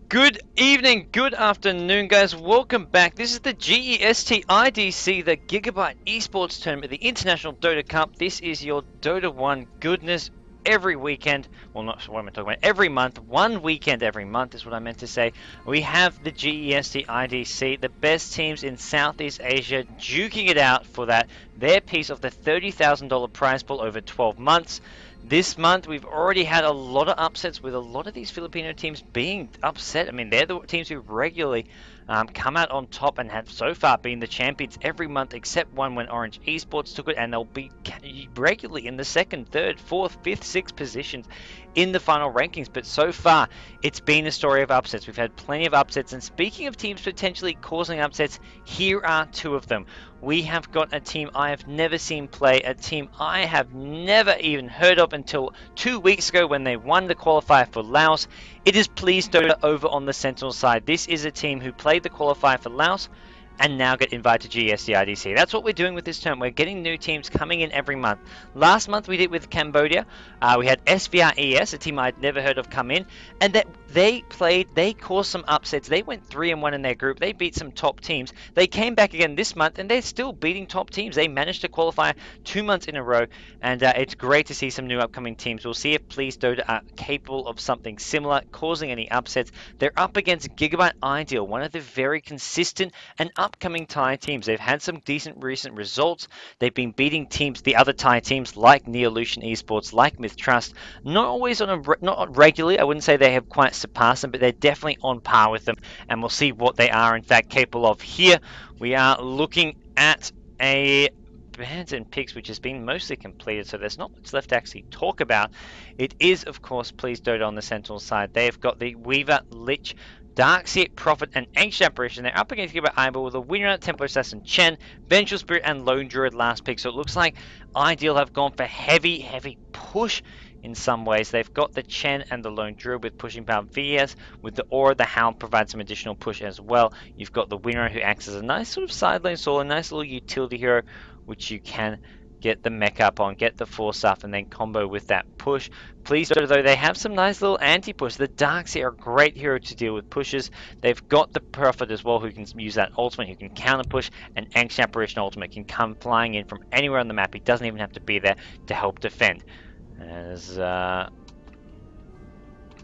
Good evening, good afternoon, guys. Welcome back. This is the GEST.IDC, the Gigabyte Esports Tournament, the International Dota Cup. This is your Dota 1 goodness every weekend. Well, not what am I talking about? Every month. One weekend every month is what I meant to say. We have the GEST.IDC, the best teams in Southeast Asia, duking it out for their piece of the $30,000 prize pool over 12 months. This month, we've already had a lot of upsets with a lot of these Filipino teams being upset. I mean, they're the teams who regularly come out on top and have so far been the champions every month except one when Orange Esports took it, and they'll be regularly in the second, third, fourth, fifth, sixth positions in the final rankings. But so far, it's been a story of upsets. We've had plenty of upsets, and speaking of teams potentially causing upsets, here are two of them. We have got a team I have never seen play, a team I have never even heard of until 2 weeks ago when they won the qualifier for Laos. It is Plz.Dota over on the Sentinel side. This is a team who played the qualifier for Laos and now get invited to GEST.IDC. That's what we're doing with this tournament. We're getting new teams coming in every month. Last month we did with Cambodia. We had SVRES, a team I'd never heard of, come in, and that they caused some upsets. They went 3-1 in their group. They beat some top teams. They came back again this month, and they're still beating top teams. They managed to qualify 2 months in a row, and it's great to see some new upcoming teams. We'll see if Plz.Dota are capable of something similar, causing any upsets. They're up against Gigabyte.iDeal, one of the very consistent and upcoming Thai teams. They've had some decent recent results. They've been beating teams, the other Thai teams like Neolution Esports, like Mith.trust. Not always not regularly. I wouldn't say they have quite surpassed them, but they're definitely on par with them, and we'll see what they are in fact capable of. Here we are looking at a Bands and Picks which has been mostly completed, so there's not much left to actually talk about. It is of course Plz.Dota on the Sentinel side. They've got the Weaver, Lich, Darkseer, Prophet, and Ancient Apparition. They're up against Gigabyte.iDeal with a winner, Templar Assassin Chen, Vengeful Spirit, and Lone Druid last pick. So it looks like iDeal have gone for heavy push in some ways. They've got the Chen and the Lone Druid with pushing power VS. With the Aura, the Hound provides some additional push as well. You've got the winner who acts as a nice sort of side lane solo, a nice little utility hero, which you can get the mech up on, get the force stuff, and then combo with that push. Plz.Dota, though, they have some nice little anti-push. The Darkseer are a great hero to deal with pushes. They've got the Prophet as well, who can use that ultimate, who can counter push, and Ancient Apparition ultimate can come flying in from anywhere on the map. He doesn't even have to be there to help defend. As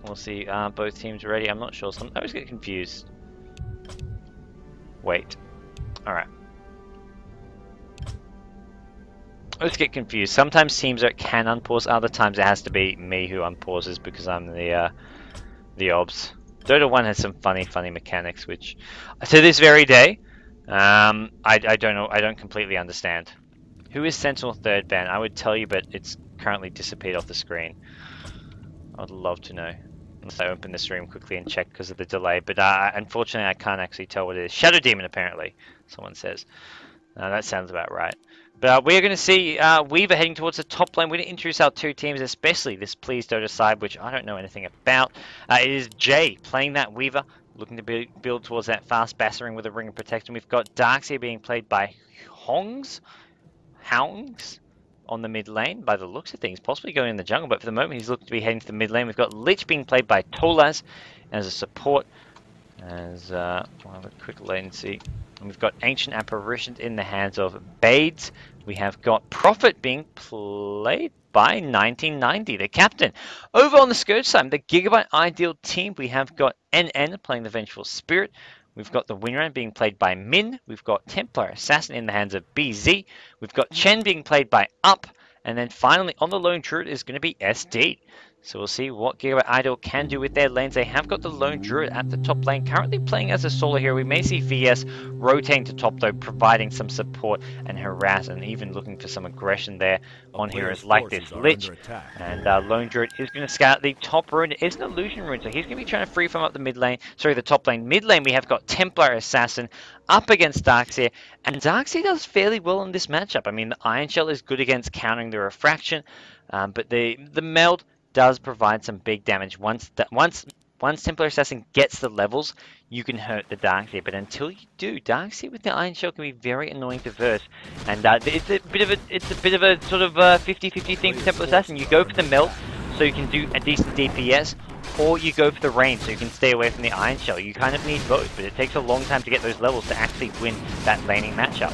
we'll see, both teams ready. I'm not sure. I always get confused. Wait. All right. Let's get confused. Sometimes teams can unpause, other times it has to be me who unpauses because I'm the obs. Dota 1 has some funny mechanics which to this very day I don't know, I don't completely understand. Who is Sentinel third ban? I would tell you, but it's currently disappeared off the screen. I would love to know. Unless I open the stream quickly and check because of the delay, but unfortunately I can't actually tell what it is. Shadow Demon apparently, someone says. That sounds about right. But we're going to see Weaver heading towards the top lane. We're going to introduce our two teams, especially this Plz.Dota side, which I don't know anything about. It is Jay playing that Weaver, looking to build towards that fast Bassering with a Ring of Protection. We've got Darkseer being played by Houngs on the mid lane, by the looks of things, possibly going in the jungle, but for the moment he's looking to be heading to the mid lane. We've got Lich being played by Tolaz as a support. As we'll have a quick latency. And we've got Ancient Apparitions in the hands of GoDz. We have got Prophet being played by 1990, the captain. Over on the Scourge side, the Gigabyte.iDeal team, we have got NN playing the Vengeful Spirit. We've got the winner being played by Min. We've got Templar Assassin in the hands of BZ. We've got Chen being played by Up. And then finally on the Lone Druid is going to be SD. So we'll see what Gigabyte.iDeal can do with their lanes. They have got the Lone Druid at the top lane, currently playing as a solo hero. We may see VS rotating to top though, providing some support and harass, and even looking for some aggression there on heroes like this Lich. And Lone Druid is going to scout the top rune. It's an illusion rune, so he's going to be trying to free farm up the mid lane. Sorry, the top lane. Mid lane we have got Templar Assassin up against Darkseer, and Darkseer does fairly well in this matchup. I mean, the Iron Shell is good against countering the refraction, but the meld does provide some big damage. Once Templar Assassin gets the levels, you can hurt the Darkseer, but until you do, Darkseer with the Iron Shell can be very annoying to verse, and it's a bit of a sort of 50-50 thing for Templar Assassin. You go for the melt, so you can do a decent DPS, or you go for the range so you can stay away from the Iron Shell. You kind of need both, but it takes a long time to get those levels to actually win that laning matchup.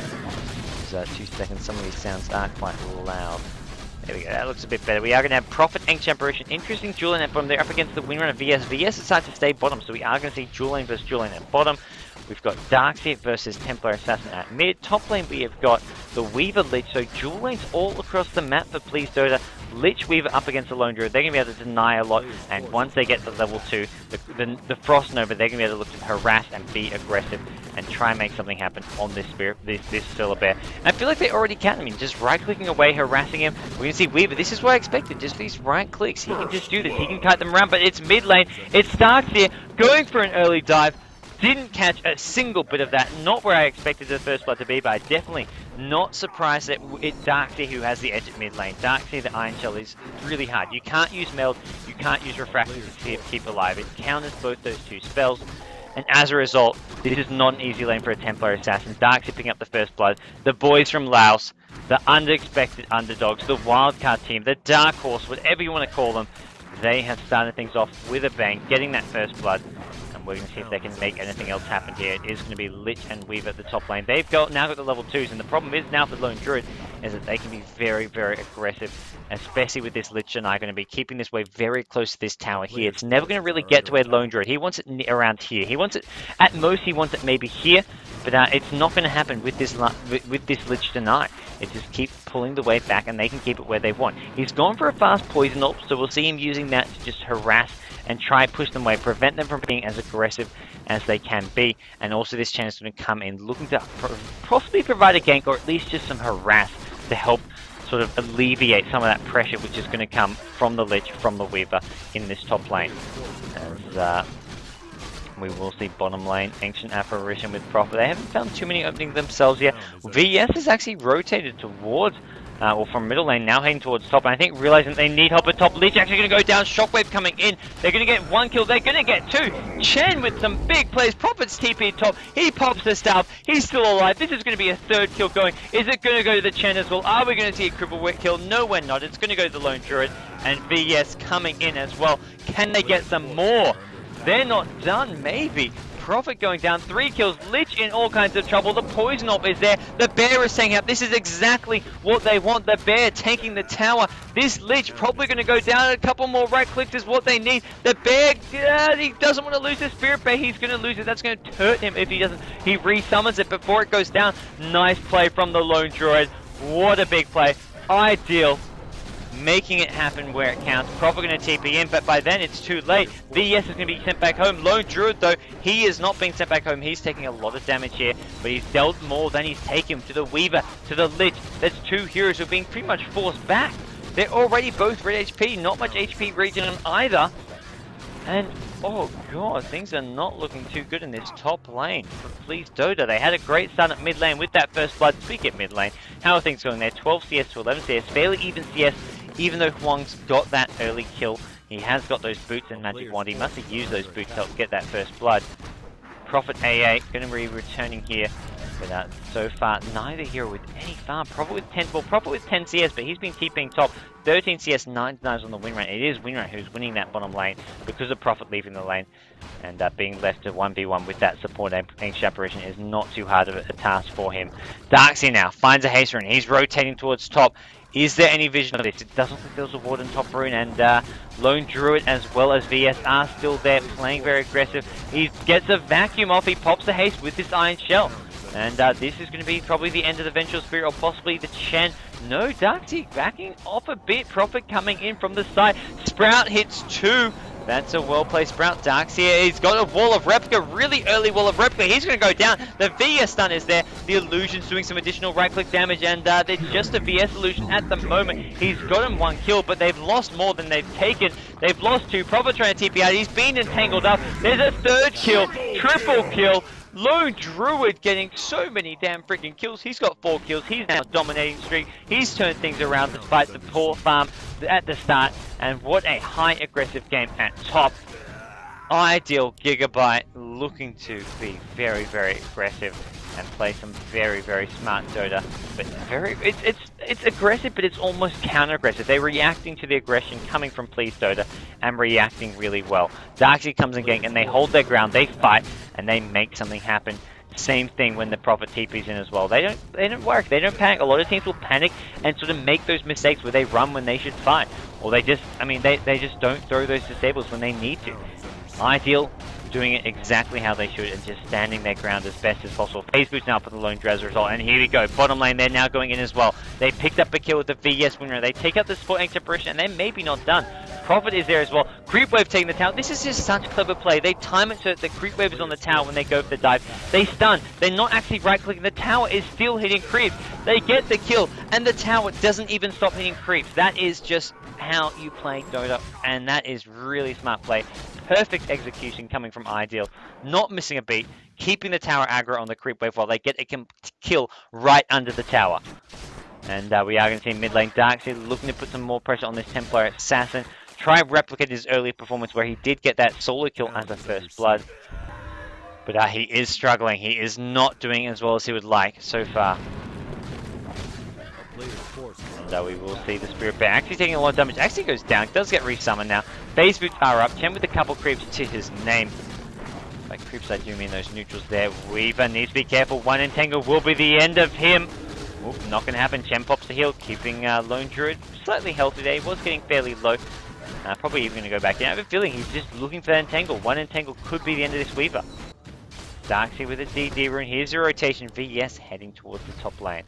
So 2 seconds, some of these sounds are quite loud. There we go, that looks a bit better. We are going to have Prophet, Ancient Apparition, interesting dual lane at bottom. They're up against the Windrunner VS. VS decided to stay bottom, so we are going to see dual lane versus dual lane at bottom. We've got Darkseer versus Templar Assassin at mid. Top lane we have got the Weaver Lich, so dual lanes all across the map for Plz.Dota. Lich Weaver up against the Lone Druid, they're going to be able to deny a lot, and once they get to level 2, the Frost Nova, they're going to be able to look to harass and be aggressive and try and make something happen on this Spirit, this Solar Bear. And I feel like they already can. I mean, just right-clicking away, harassing him. We're going to see Weaver, this is what I expected, just these right clicks. He can just do this, he can kite them around, but it's mid lane, it's Darkseer going for an early dive. Didn't catch a single bit of that, not where I expected the first blood to be, but definitely not surprised that it's Darkseer who has the edge at mid lane. Darkseer, the Iron Shell is really hard. You can't use Meld, you can't use Refractor to keep alive. It counters both those 2 spells, and as a result, this is not an easy lane for a Templar Assassin. Darkseer picking up the first blood. The boys from Laos, the unexpected underdogs, the wildcard team, the Dark Horse, whatever you want to call them, they have started things off with a bang, getting that first blood. We're going to see if they can make anything else happen here. It is going to be Lich and Weaver at the top lane. They've now got the level 2s, and the problem is now for Lone Druid is that they can be very, very aggressive, especially with this Lich and I going to be keeping this wave very close to this tower here. It's never going to really get to where Lone Druid. He wants it around here. He wants it, at most he wants it maybe here, but it's not going to happen with this Lich Deny. It just keeps pulling the wave back, and they can keep it where they want. He's gone for a fast poison ult, so we'll see him using that to just harass and try and push them away, prevent them from being as aggressive as they can be. And also this chance is going to come in looking to possibly provide a gank, or at least just some harass to help sort of alleviate some of that pressure which is going to come from the Lich, from the Weaver in this top lane. As we will see bottom lane, Ancient Apparition with Prophet. They haven't found too many openings themselves yet. VS has actually rotated towards or from middle lane, now heading towards top, and I think realizing they need help at top. Lich actually going to go down, Shockwave coming in, they're going to get 1 kill, they're going to get 2. Chen with some big plays, Prophet's TP top, he pops the staff, he's still alive. This is going to be a 3rd kill going. Is it going to go to the Chen as well? Are we going to see a cripple kill? No, we're not. It's going to go to the Lone Druid, and VS coming in as well. Can they get some more? They're not done, maybe. Prophet going down, 3 kills, Lich in all kinds of trouble, the poison orb is there, the bear is staying up, this is exactly what they want, the bear taking the tower, this Lich probably going to go down, a couple more right clicks is what they need, the bear, he doesn't want to lose the Spirit Bear, he's going to lose it, that's going to hurt him if he doesn't, he resummons it before it goes down. Nice play from the Lone Druid, what a big play, ideal. Making it happen where it counts. Prophet going to TP in, but by then it's too late. VS is going to be sent back home. Lone Druid, though, he is not being sent back home. He's taking a lot of damage here, but he's dealt more than he's taken to the Weaver, to the Lich. That's 2 heroes who are being pretty much forced back. They're already both red HP, not much HP regen on either. And, oh god, things are not looking too good in this top lane for Plz.Dota. They had a great start at mid lane with that first blood. Speaking of mid lane, how are things going there? 12 CS to 11 CS, fairly even CS. Even though Huang's got that early kill, he has got those boots and magic wand. He must have used those boots to help get that first blood. Prophet AA going to be returning here, but so far neither hero with any farm. Prophet with 10, well, Prophet with 10 CS, but he's been TPing top. 13 CS, 9 knives on the win rate. It is Winrate who's winning that bottom lane because of Prophet leaving the lane, and being left to 1v1 with that support Ancient Apparition is not too hard of a task for him. Darkseer now finds a haste rune. He's rotating towards top. Is there any vision of this? It doesn't look like there's a ward on top rune, and Lone Druid as well as VS are still there, playing very aggressive. He gets a vacuum off, he pops the haste with this Iron Shell. And this is going to be probably the end of the Vengeful Spirit, or possibly the Chen. No, Darkseer backing off a bit, Prophet coming in from the side. Sprout hits 2. That's a well-placed Sprout. Darkseer, he's got a wall of replica, really early wall of replica. He's going to go down. The VS stun is there. The illusion's doing some additional right-click damage, and they're just a VS illusion at the moment. He's got him 1 kill, but they've lost more than they've taken. They've lost 2. Prophet trying to TP out. He's been entangled up. There's a 3rd kill, triple kill. Lone Druid getting so many damn freaking kills. He's got 4 kills. He's now dominating streak. He's turned things around despite the poor farm at the start. And what a high aggressive game at top. iDeal Gigabyte looking to be very, very aggressive and play some very, very smart Dota. But it's aggressive, but it's almost counter-aggressive. They're reacting to the aggression coming from Plz.Dota and reacting really well. Darkseid comes in gang and they hold their ground, they fight, and they make something happen. Same thing when the Prophet TP's in as well. They don't work. They don't panic. A lot of teams will panic and sort of make those mistakes where they run when they should fight, or they just, I mean, they just don't throw those disables when they need to. iDeal doing it exactly how they should and just standing their ground as best as possible. FaZe Boots now for the lone Draz result, and here we go. Bottom lane, they're now going in as well. They picked up a kill with the VS winner. They take out the support anchor separation, and they're maybe not done. Prophet is there as well. Creep Wave taking the tower. This is just such clever play. They time it so that the Creep Wave is on the tower when they go for the dive. They stun. They're not actually right-clicking. The tower is still hitting creeps. They get the kill, and the tower doesn't even stop hitting creeps. That is just how you play Dota, and that is really smart play. Perfect execution coming from iDeal. Not missing a beat. Keeping the tower aggro on the Creep Wave while they get a kill right under the tower. And we are going to see mid lane Darkseid looking to put some more pressure on this Templar Assassin. Try and replicate his earlier performance where he did get that solo kill as a first blood. But he is struggling. He is not doing as well as he would like so far. And we will see the Spirit Bear actually taking a lot of damage. Actually goes down. Does get resummoned now. FaZe Boots are up. Chen with a couple creeps to his name. By creeps I do mean those neutrals there. Weaver needs to be careful. One entangle will be the end of him. Oop, not going to happen. Chen pops the heal, keeping Lone Druid slightly healthy there. He was getting fairly low. Probably even going to go back in. I have a feeling he's just looking for that entangle. One entangle could be the end of this Weaver. Darkseid with a DD rune. Here's a rotation. VS heading towards the top lane.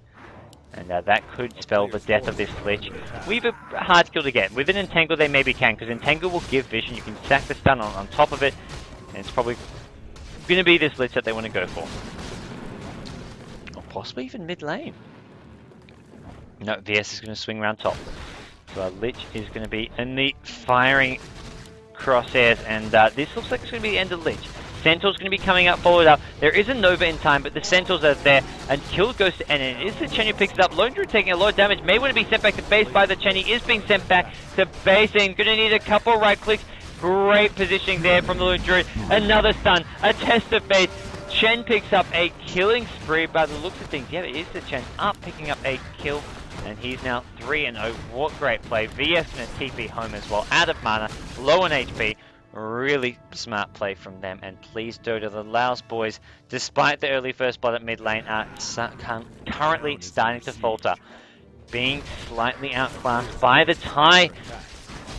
And that could spell the death of this Lich. Weaver, hard kill to get. With an entangle they maybe can, because entangle will give vision. You can stack the stun on top of it. And it's probably going to be this Lich that they want to go for. Or possibly even mid lane. No, VS is going to swing around top. So our Lich is going to be in the firing crosshairs, and this looks like it's going to be the end of Lich. Centaur's going to be coming up, followed up. There is a Nova in time, but the Centaurs are there, and kill goes to N. It is the Chen who picks it up. Lone Druid taking a lot of damage. May want to be sent back to base by the Chen. He is being sent back to base, and going to need a couple right clicks. Great positioning there from the Lone Druid. Another stun, a test of base. Chen picks up a killing spree by the looks of things. Yeah, it is the Chen up, picking up a kill. And he's now 3-0. What great play. VS and a TP home as well. Out of mana, low on HP. Really smart play from them. And Plz.Dota, the Laos boys, despite the early first blood at mid lane, are currently starting to falter. Being slightly outclassed by the Thai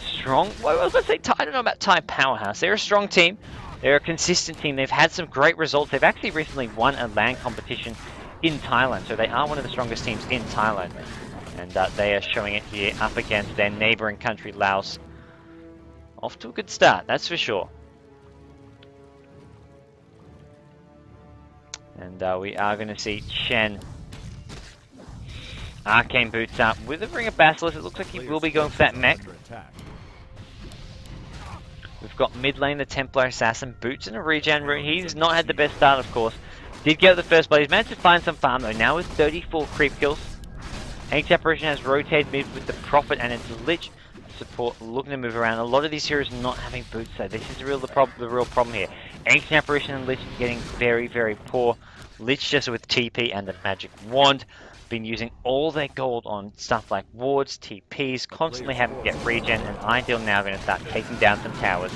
strong... Well, I was going to say Thai, I don't know about Thai powerhouse. They're a strong team. They're a consistent team. They've had some great results. They've actually recently won a LAN competition in Thailand. So they are one of the strongest teams in Thailand. And they are showing it here up against their neighbouring country, Laos. Off to a good start, that's for sure. And we are going to see Chen. Arcane Boots up with a Ring of Basilisk. It looks like he will be going for that mech. We've got mid lane, the Templar Assassin. Boots in a regen rune. He's not had the best start, of course. Did get the first blood. He's managed to find some farm, though. Now with 34 creep kills. Ancient Apparition has rotated mid with the Prophet and its Lich support looking to move around. A lot of these heroes not having boots, so this is the real problem here. Ancient Apparition and Lich getting very, very poor. Lich just with TP and the magic wand. Been using all their gold on stuff like wards, TPs, constantly having to get regen, and iDeal now going to start taking down some towers.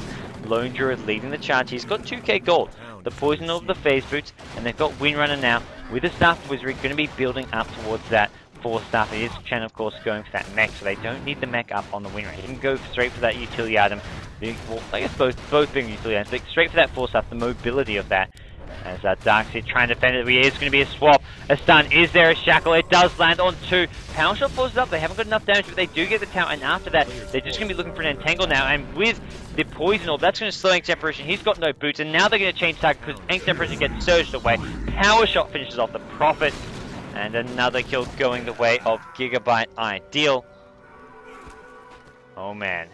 Lone Druid leading the charge. He's got 2k gold. The poison of the FaZe Boots, and they've got Windrunner now with the Staff of Wizardry going to be building up towards that. 4 staff. It is Chen, of course, going for that mech, so they don't need the mech up on the win rate. He can go straight for that utility item. Well, I guess both being utility items, but straight for that 4 staff, the mobility of that. As Darkseid trying to defend it, it is going to be a swap. A stun. Is there a shackle? It does land on 2. Power Shot pulls it up. They haven't got enough damage, but they do get the tower, and after that, they're just going to be looking for an entangle now, and with the poison orb, that's going to slow Ancient Apparition. He's got no boots, and now they're going to change target because Ancient Apparition gets surged away. Power Shot finishes off the Prophet. And another kill going the way of Gigabyte.iDeal. Oh man.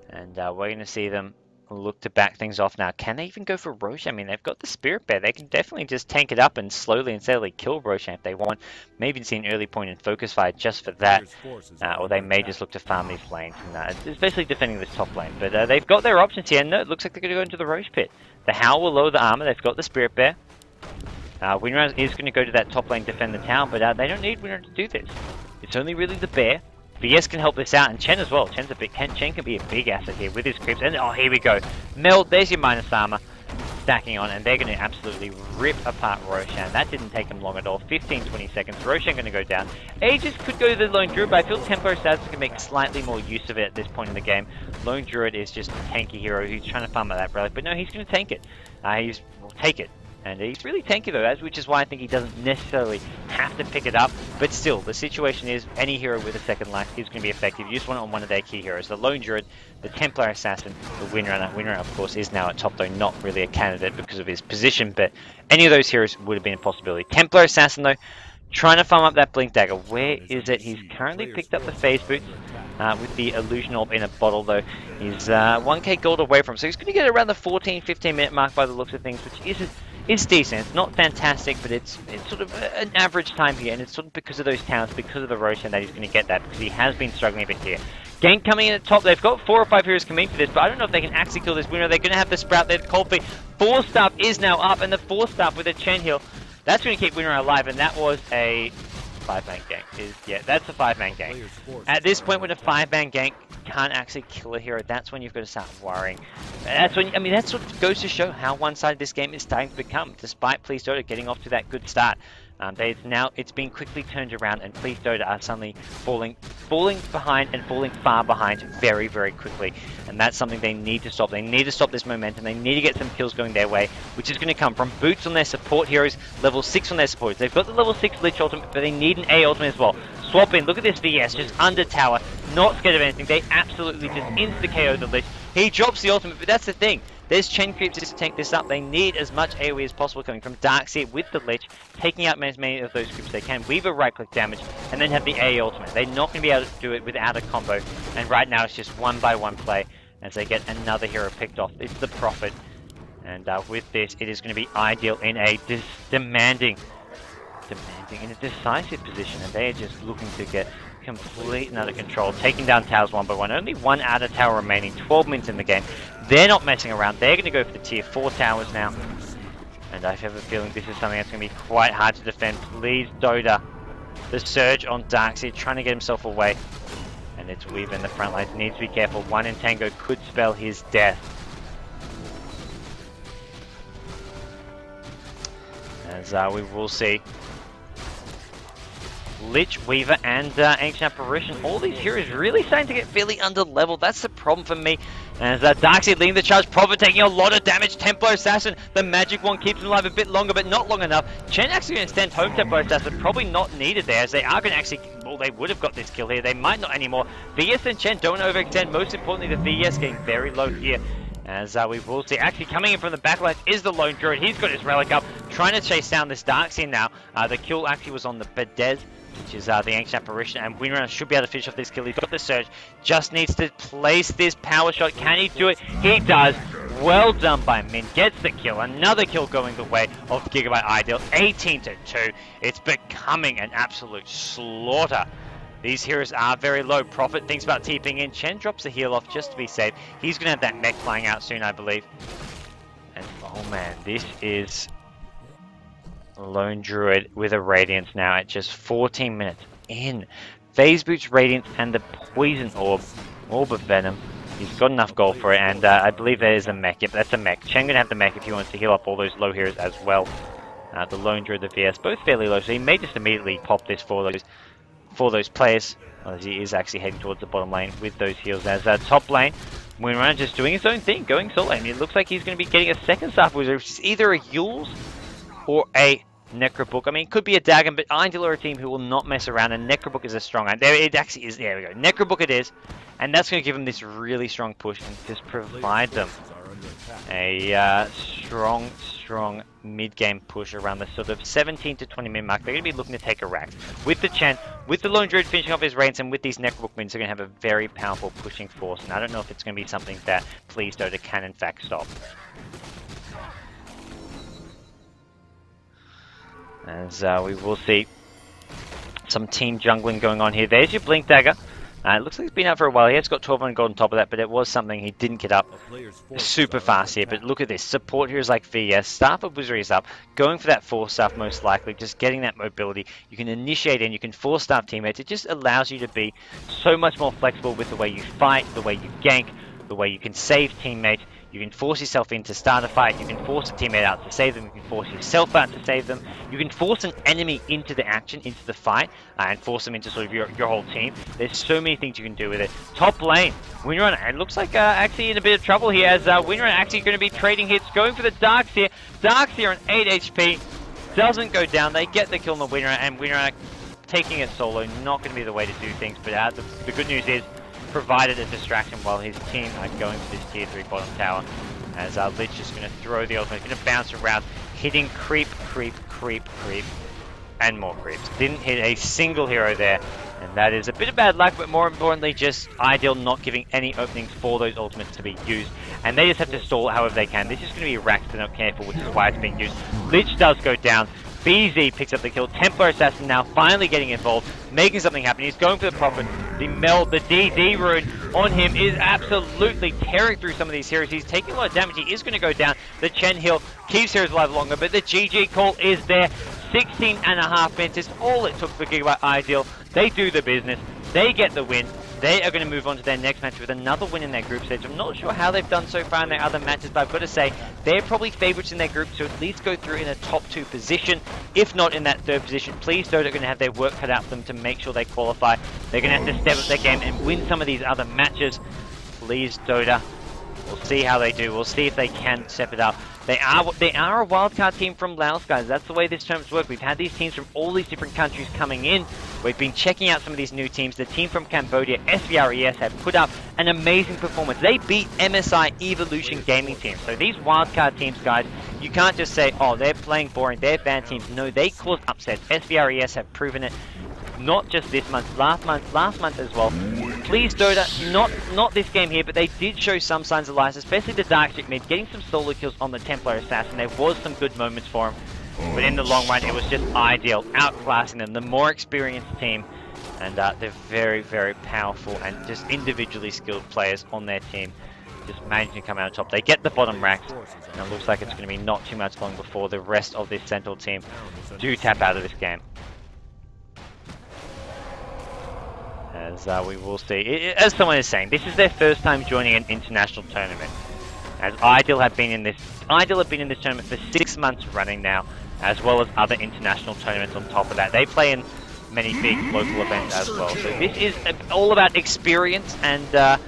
And we're going to see them look to back things off now. Can they even go for Roshan? I mean, they've got the Spirit Bear. They can definitely just tank it up and slowly and steadily kill Roshan if they want. Maybe see an early point in focus fire just for that. Or they may just look to farm these lanes. And, it's basically defending this top lane. But they've got their options here. No, it looks like they're going to go into the Roche Pit. The Howl will lower the armor. They've got the Spirit Bear. Winrun is going to go to that top lane, defend the tower, but they don't need Winrun to do this. It's only really the bear. VS can help this out, and Chen as well. Chen can be a big asset here with his creeps. And oh, here we go. Meld, there's your minus armor. Stacking on, and they're going to absolutely rip apart Roshan. That didn't take them long at all. 15-20 seconds. Roshan going to go down. Aegis could go to the Lone Druid, but I feel Tempo Assassin can make slightly more use of it at this point in the game. Lone Druid is just a tanky hero who's trying to farm out that relic, but no, he's going to tank it. Will take it. And he's really tanky though, which is why I think he doesn't necessarily have to pick it up. But still, the situation is any hero with a second life is going to be effective. You just want it on one of their key heroes. The Lone Druid, the Templar Assassin, the Windrunner. Windrunner, of course, is now at top though, not really a candidate because of his position. But any of those heroes would have been a possibility. Templar Assassin though, trying to farm up that Blink Dagger. Where is it? He's currently picked up the Phase Boots. With the Illusion Orb in a bottle though, he's 1k gold away from him. So he's going to get around the 14-15 minute mark by the looks of things, which is decent. It's not fantastic, but it's sort of an average time here, and it's sort of because of those towers, because of the Roshan that he's going to get that, because he has been struggling a bit here. Gank coming in at top. They've got 4 or 5 heroes coming for this, but I don't know if they can actually kill this winner. They're going to have the Sprout there, the Cold Feet. 4-staff is now up, and the 4-staff with a Chen heal. That's going to keep winner alive, and that was a 5-man gank. Yeah, that's a 5-man gank. At this point, when a 5-man gank can't actually kill a hero, that's when you've got to start worrying. That's when, I mean, that sort of goes to show how one-sided this game is starting to become, despite Plz.Dota getting off to that good start. It's been quickly turned around, and Plz.Dota are suddenly falling behind and falling far behind very, very quickly. And that's something they need to stop. They need to stop this momentum. They need to get some kills going their way, which is going to come from boots on their support heroes, level 6 on their supporters. They've got the level 6 Lich ultimate, but they need an A ultimate as well. Swap in. Look at this VS, just under tower, not scared of anything. They absolutely just insta-KO the Lich. He drops the ultimate, but that's the thing. There's Chen creeps to tank this up. They need as much AoE as possible coming from Darkseer with the Lich, taking out as many of those creeps as they can, Weaver right-click damage, and then have the AoE ultimate. They're not going to be able to do it without a combo, and right now it's just one-by-one play as they get another hero picked off. It's the Prophet, and with this, it is going to be ideal in a demanding in a decisive position, and they are just looking to get complete and under control, taking down towers one by one. Only one outer tower remaining, 12 minutes in the game. They're not messing around. They're going to go for the tier 4 towers now. And I have a feeling this is something that's going to be quite hard to defend. Plz.Dota, the surge on Darkseer, trying to get himself away. And it's Weaver in the front lines. Needs to be careful. One in Tango could spell his death. As we will see. Lich, Weaver, and Ancient Apparition. All these heroes really starting to get fairly under-leveled. That's the problem for me. As Darkseer leading the charge, Prophet taking a lot of damage. Templar Assassin, the magic one keeps him alive a bit longer, but not long enough. Chen actually going to stand home Templar Assassin, probably not needed there, as they are going to actually, well, they would have got this kill here. They might not anymore. VS and Chen don't overextend. Most importantly, the VS getting very low here. As we will see, actually coming in from the backline is the Lone Druid. He's got his relic up, trying to chase down this Darkseer now. The kill actually was on the Bedez, which is the Ancient Apparition, and Winrunner should be able to finish off this kill. He's got the surge, just needs to place this power shot. Can he do it? He does. Well done by Min, gets the kill. Another kill going the way of Gigabyte.iDeal, 18-2. It's becoming an absolute slaughter. These heroes are very low. Prophet thinks about TPing in. Chen drops the heal off just to be safe. He's going to have that mech flying out soon, I believe. And oh man, this is Lone Druid with a Radiance now at just 14 minutes in. Phase Boots, Radiance, and the Poison Orb. Orb of Venom. He's got enough gold for it, and I believe there is a mech. Yep, that's a mech. Chen going to have the mech if he wants to heal up all those low heroes as well. The Lone Druid, the VS, both fairly low, so he may just immediately pop this for those players. Well, he is actually heading towards the bottom lane with those heals. As top lane, Winrunner just doing his own thing, going solo, and it looks like he's going to be getting a second staff wizard, which is either a Yules or a Necrobook. I mean, it could be a Dagon, but iDeal are a team who will not mess around, and Necrobook is a strong one. There it actually is. There we go. Necrobook it is, and that's going to give them this really strong push and just provide them a strong mid-game push around the sort of 17 to 20 minute mark. They're going to be looking to take a rack. With the Chen, with the Lone Druid finishing off his reigns, and with these Necrobook minions, they're going to have a very powerful pushing force, and I don't know if it's going to be something that Plz.Dota can in fact stop. As we will see some team jungling going on here. There's your Blink Dagger. It looks like he's been out for a while. He has got 1200 gold on top of that, but it was something he didn't get up super fast here. But look at this. Support heroes like VS, Staff of Wizardry is up, going for that 4-staff most likely, just getting that mobility. You can initiate and you can 4-staff teammates. It just allows you to be so much more flexible with the way you fight, the way you gank, the way you can save teammates. You can force yourself in to start a fight, you can force a teammate out to save them, you can force yourself out to save them, you can force an enemy into the action, into the fight, and force them into sort of your whole team. There's so many things you can do with it. Top lane, Winrun, it looks like actually in a bit of trouble here, as Winrun actually going to be trading hits, going for the Darks here. Darks here on 8 HP, doesn't go down, they get the kill on the Winrun, and Winrun taking it solo, not going to be the way to do things, but the good news is, provided a distraction while his team are going for this tier 3 bottom tower, as Lich is going to throw the ultimate, going to bounce around, hitting creep, and more creeps. Didn't hit a single hero there, and that is a bit of bad luck, but more importantly just iDeal not giving any openings for those ultimates to be used, and they just have to stall however they can. This is going to be Rax, they're not careful, which is why it's being used. Lich does go down. BZ picks up the kill. Templar Assassin now finally getting involved, making something happen. He's going for the Prophet. The DD rune on him is absolutely tearing through some of these heroes. He's taking a lot of damage. He is going to go down. The Chen heal keeps heroes alive longer, but the GG call is there. 16.5 minutes is all it took for Gigabyte.iDeal. They do the business. They get the win. They are going to move on to their next match with another win in their group stage. I'm not sure how they've done so far in their other matches, but I've got to say, they're probably favourites in their group to at least go through in a top 2 position, if not in that 3rd position. Plz.Dota are going to have their work cut out for them to make sure they qualify. They're going to have to step up their game and win some of these other matches. Plz.Dota, we'll see how they do. We'll see if they can step it up. They are a wildcard team from Laos, guys. That's the way this tournament's work. We've had these teams from all these different countries coming in. We've been checking out some of these new teams. The team from Cambodia, SVRES, have put up an amazing performance. They beat MSI Evolution Gaming Team. So these wildcard teams, guys, you can't just say, oh, they're playing boring, they're bad teams. No, they cause upsets. SVRES have proven it. Not just this month, last month as well. Plz.Dota, not this game here, but they did show some signs of life, especially the Dark Street mid, getting some solo kills on the Templar Assassin. There was some good moments for him, but in the long run, it was just iDeal, outclassing them, the more experienced team, and they're very, very powerful and just individually skilled players on their team, just managing to come out on top. They get the bottom racks, and it looks like it's going to be not too much long before the rest of this Central team do tap out of this game. As we will see, as someone is saying, this is their first time joining an international tournament. As iDeal have been in this tournament for 6 months running now, as well as other international tournaments on top of that. They play in many big local events as well. So this is all about experience, and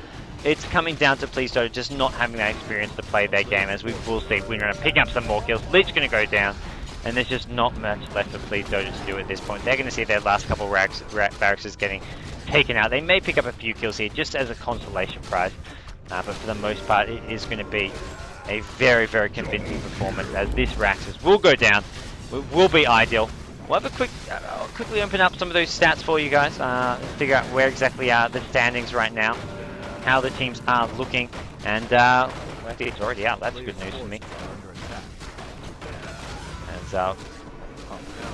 it's coming down to Plz.Dota just not having that experience to play their game. As we will see, we're going to pick up some more kills. Lich going to go down, and there's just not much left for Plz.Dota to do at this point. They're going to see their last couple barracks is getting taken out. They may pick up a few kills here just as a consolation prize, but for the most part it is going to be a very, very convincing performance, as this Raxus will go down. It will be iDeal. We'll have a I'll quickly open up some of those stats for you guys, figure out where exactly are the standings right now, how the teams are looking, and I think it's already out. That's good news for me. As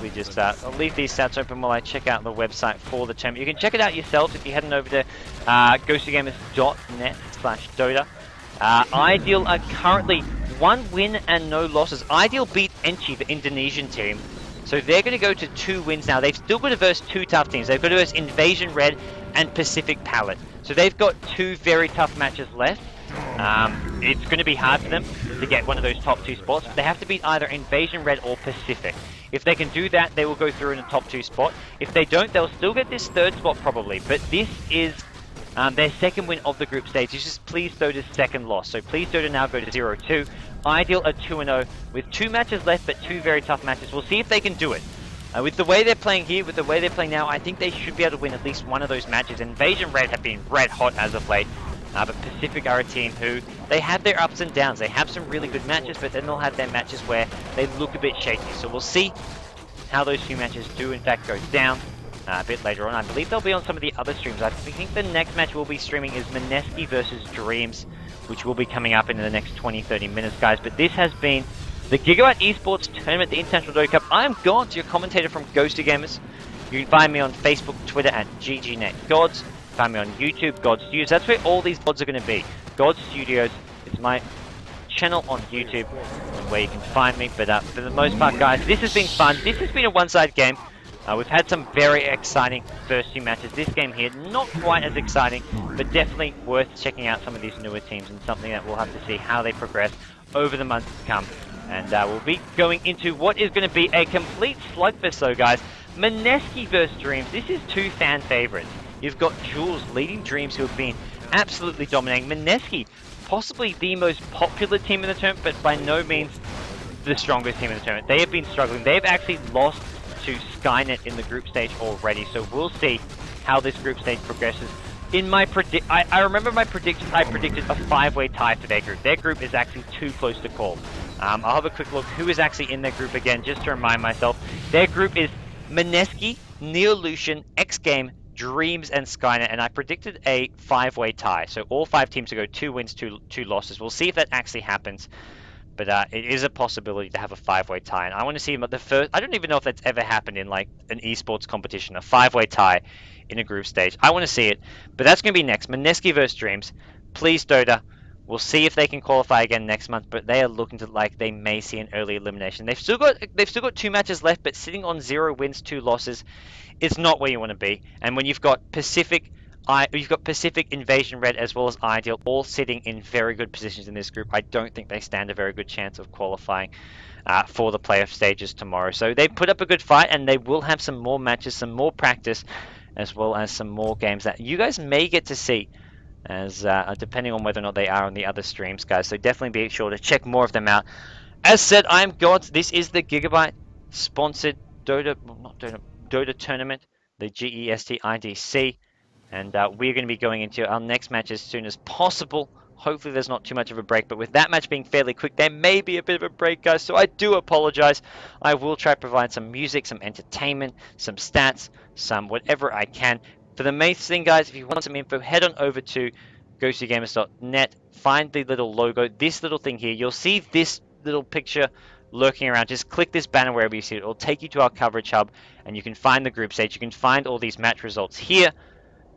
we just I'll leave these stats open while I check out the website for the tournament. You can check it out yourself if you head over to GoDz.net/Dota. iDeal are currently 1 win and no losses. iDeal beat Enchi, the Indonesian team, so they're going to go to 2 wins now. They've still got to verse 2 tough teams. They've got to verse inv-red and Pacific Palette. So they've got 2 very tough matches left. It's going to be hard for them to get one of those top 2 spots. They have to beat either inv-red or Pacific. If they can do that, they will go through in a top 2 spot. If they don't, they'll still get this 3rd spot probably. But this is their 2nd win of the group stage. This is Plz.Dota's 2nd loss. So Plz.Dota now go to 0-2. iDeal are 2-0 with 2 matches left, but 2 very tough matches. We'll see if they can do it. With the way they're playing here, with the way they're playing now, I think they should be able to win at least one of those matches. inv-red have been red hot as of late. But Pacific are a team who, they have their ups and downs. They have some really good matches, but then they'll have their matches where they look a bit shaky. So we'll see how those few matches do in fact go down a bit later on. I believe they'll be on some of the other streams. I think the next match we'll be streaming is Mineski versus Dreams, which will be coming up in the next 20-30 minutes, guys. But this has been the Gigabyte Esports Tournament, the International Dota Cup. I am GoDz, your commentator from Ghost Gamers. You can find me on Facebook, Twitter at GGnet GoDz. find me on YouTube, GoDz Studios. That's where all these VODs are going to be. GoDz Studios is my channel on YouTube and where you can find me. But for the most part, guys, this has been fun. This has been a one-sided game. We've had some very exciting first two matches. This game here, not quite as exciting, but definitely worth checking out some of these newer teams and something that we'll have to see how they progress over the months to come. And we'll be going into what is going to be a complete slugfest, so guys. Mineski versus Dreams. This is two fan favorites. You've got Jules leading Dreams, who have been absolutely dominating. Mineski, possibly the most popular team in the tournament, but by no means the strongest team in the tournament. They have been struggling. They've actually lost to GGnet in the group stage already, so we'll see how this group stage progresses. In my I remember my predictions. I predicted a 5-way tie for their group. Their group is actually too close to call. I'll have a quick look who is actually in their group again, just to remind myself. Their group is Mineski, Neolution, X Game, Dreams, and Skynet, and I predicted a 5-way tie. So all 5 teams to go 2 wins, 2 losses. We'll see if that actually happens. But it is a possibility to have a 5-way tie, and I want to see the first. I don't even know if that's ever happened in like an esports competition, a 5-way tie in a group stage. I want to see it, but that's going to be next. Mineski versus Dreams. Plz.Dota. We'll see if they can qualify again next month, but they are looking to like they may see an early elimination. They've still got 2 matches left, but sitting on 0 wins, 2 losses, it's not where you want to be. And when you've got Pacific, Invasion Red as well as iDeal all sitting in very good positions in this group, I don't think they stand a very good chance of qualifying for the playoff stages tomorrow. So they put up a good fight, and they will have some more matches, some more practice, as well as some more games that you guys may get to see, as depending on whether or not they are on the other streams, guys. So definitely be sure to check more of them out. As said, I am GoDz. This is the Gigabyte sponsored Dota tournament, the GEST.IDC. And we're going to be going into our next match as soon as possible. Hopefully there's not too much of a break, but with that match being fairly quick, there may be a bit of a break, guys, so I do apologize. I will try to provide some music, some entertainment, some stats, some whatever I can. For the main thing, guys, if you want some info, head on over to GoDz.net, find the little logo, this little thing here. You'll see this little picture lurking around. Just click this banner wherever you see it. It'll take you to our coverage hub, and you can find the group stage. You can find all these match results here,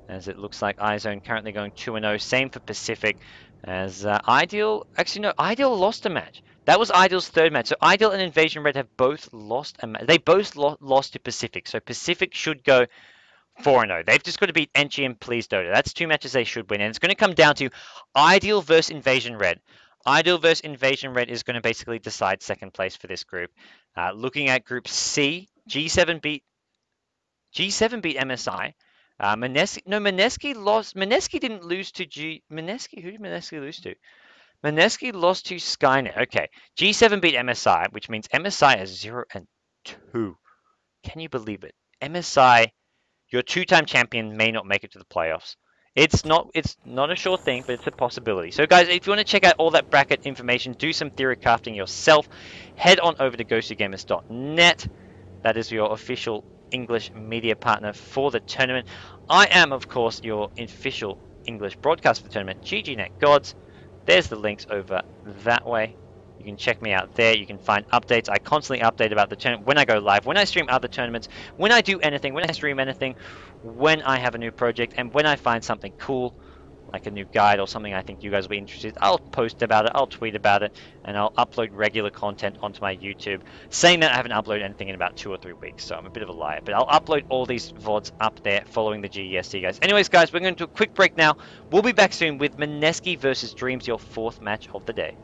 as it looks like iZone currently going 2-0. Same for Pacific, as iDeal, actually no, iDeal lost a match. That was iDeal's 3rd match. So iDeal and Invasion Red have both lost a match. They both lost to Pacific. So Pacific should go 4-0. They've just got to beat Enchi and Plz.Dota. That's 2 matches they should win. And it's going to come down to iDeal versus Invasion Red. iDeal versus Invasion Red is going to basically decide 2nd place for this group. Looking at Group C, G7 beat MSI. Mineski lost. Mineski didn't lose to Mineski. Who did Mineski lose to? Mineski lost to Skynet. Okay. G7 beat MSI, which means MSI is 0-2. Can you believe it? MSI, your 2-time champion, may not make it to the playoffs. It's not a sure thing, but it's a possibility. So guys, if you want to check out all that bracket information, do some theory crafting yourself, head on over to GoDz.net. That is your official English media partner for the tournament. I am, of course, your official English broadcast for the tournament, GGnet GoDz. There's the links over that way. You can check me out there. You can find updates. I constantly update about the tournament when I go live, when I stream other tournaments, when I do anything, when I stream anything, when I have a new project, and when I find something cool, like a new guide or something I think you guys will be interested in, I'll post about it, I'll tweet about it, and I'll upload regular content onto my YouTube. Saying that, I haven't uploaded anything in about 2 or 3 weeks, so I'm a bit of a liar. But I'll upload all these VODs up there following the GEST, guys. Anyways, guys, we're going to do a quick break now. We'll be back soon with Mineski versus Dreams, your 4th match of the day.